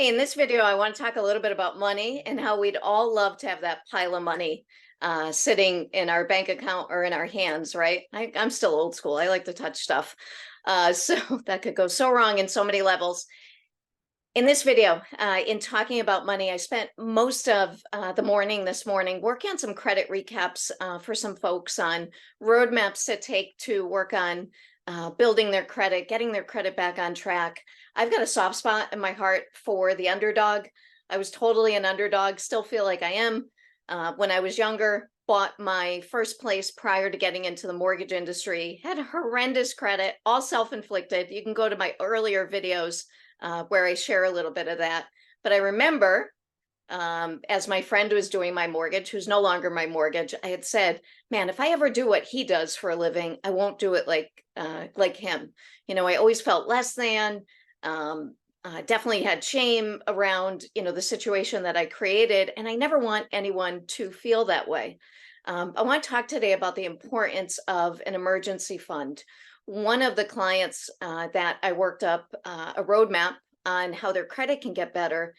Hey, in this video, I want to talk a little bit about money and how we'd all love to have that pile of money sitting in our bank account or in our hands, right? I'm still old school. I like to touch stuff. So that could go so wrong in so many levels. In this video, in talking about money, I spent most of the morning this morning working on some credit recaps for some folks on roadmaps to take to work on building their credit, getting their credit back on track. I've got a soft spot in my heart for the underdog. I was totally an underdog, still feel like I am. When I was younger, bought my first place prior to getting into the mortgage industry, had horrendous credit, all self-inflicted. You can go to my earlier videos where I share a little bit of that. But I remember as my friend was doing my mortgage, who's no longer my mortgage, I had said, man, if I ever do what he does for a living, I won't do it like him. You know, I always felt less than, definitely had shame around, the situation that I created. And I never want anyone to feel that way. I want to talk today about the importance of an emergency fund. One of the clients that I worked up a roadmap on how their credit can get better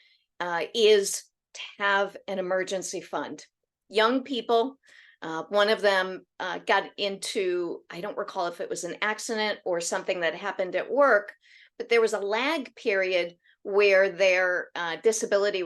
is to have an emergency fund. Young people, one of them got into, I don't recall if it was an accident or something that happened at work, but there was a lag period where their disability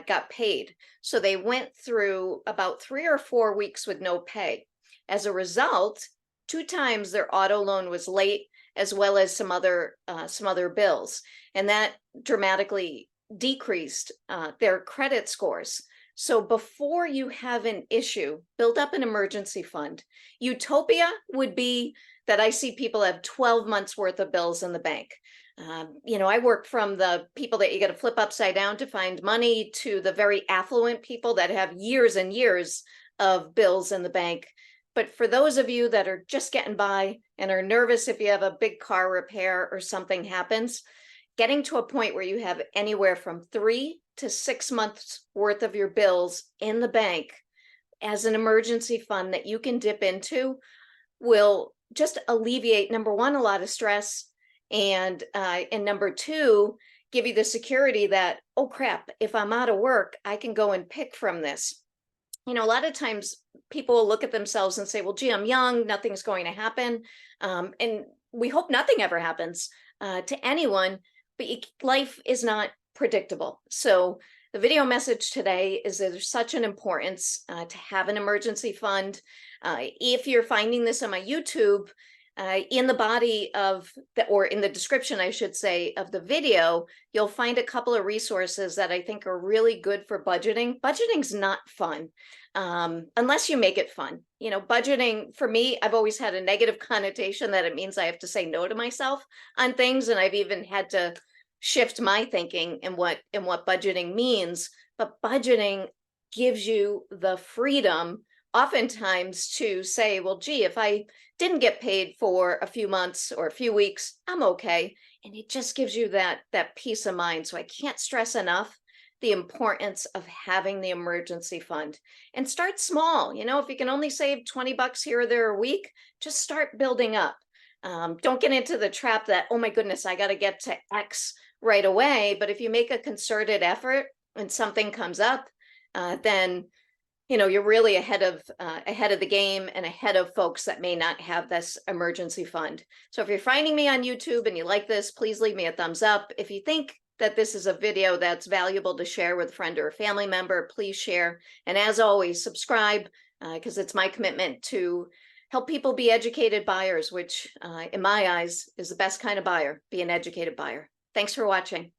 got paid. So they went through about 3 or 4 weeks with no pay. As a result, 2 times their auto loan was late, as well as some other bills, and that dramatically decreased their credit scores. So before you have an issue, build up an emergency fund. Utopia would be that I see people have 12 months worth of bills in the bank. I work from the people that you got to flip upside down to find money to the very affluent people that have years and years of bills in the bank. But for those of you that are just getting by and are nervous if you have a big car repair or something happens, getting to a point where you have anywhere from 3 to 6 months worth of your bills in the bank as an emergency fund that you can dip into will just alleviate, number one, a lot of stress, and number two, give you the security that, oh crap, if I'm out of work, I can go and pick from this. A lot of times people will look at themselves and say, well, gee, I'm young, nothing's going to happen. And we hope nothing ever happens to anyone, but life is not predictable. So the video message today is that there's such an importance to have an emergency fund. If you're finding this on my YouTube, in the body of or in the description, I should say, of the video, you'll find a couple of resources that I think are really good for budgeting. Budgeting's not fun unless you make it fun. Budgeting for me, I've always had a negative connotation that it means I have to say no to myself on things, and I've even had to shift my thinking in what budgeting means. But budgeting gives you the freedom oftentimes to say, well, gee, if I didn't get paid for a few months or a few weeks, I'm okay. And it just gives you that peace of mind. So I can't stress enough the importance of having the emergency fund, and start small. If you can only save 20 bucks here or there a week, just start building up. Don't get into the trap that, oh my goodness, I got to get to X right away. But if you make a concerted effort and something comes up, then you're really ahead of the game and ahead of folks that may not have this emergency fund. So if you're finding me on YouTube and you like this, please leave me a thumbs up. If you think that this is a video that's valuable to share with a friend or a family member, please share. And as always, subscribe, because it's my commitment to help people be educated buyers, which in my eyes is the best kind of buyer, be an educated buyer. Thanks for watching.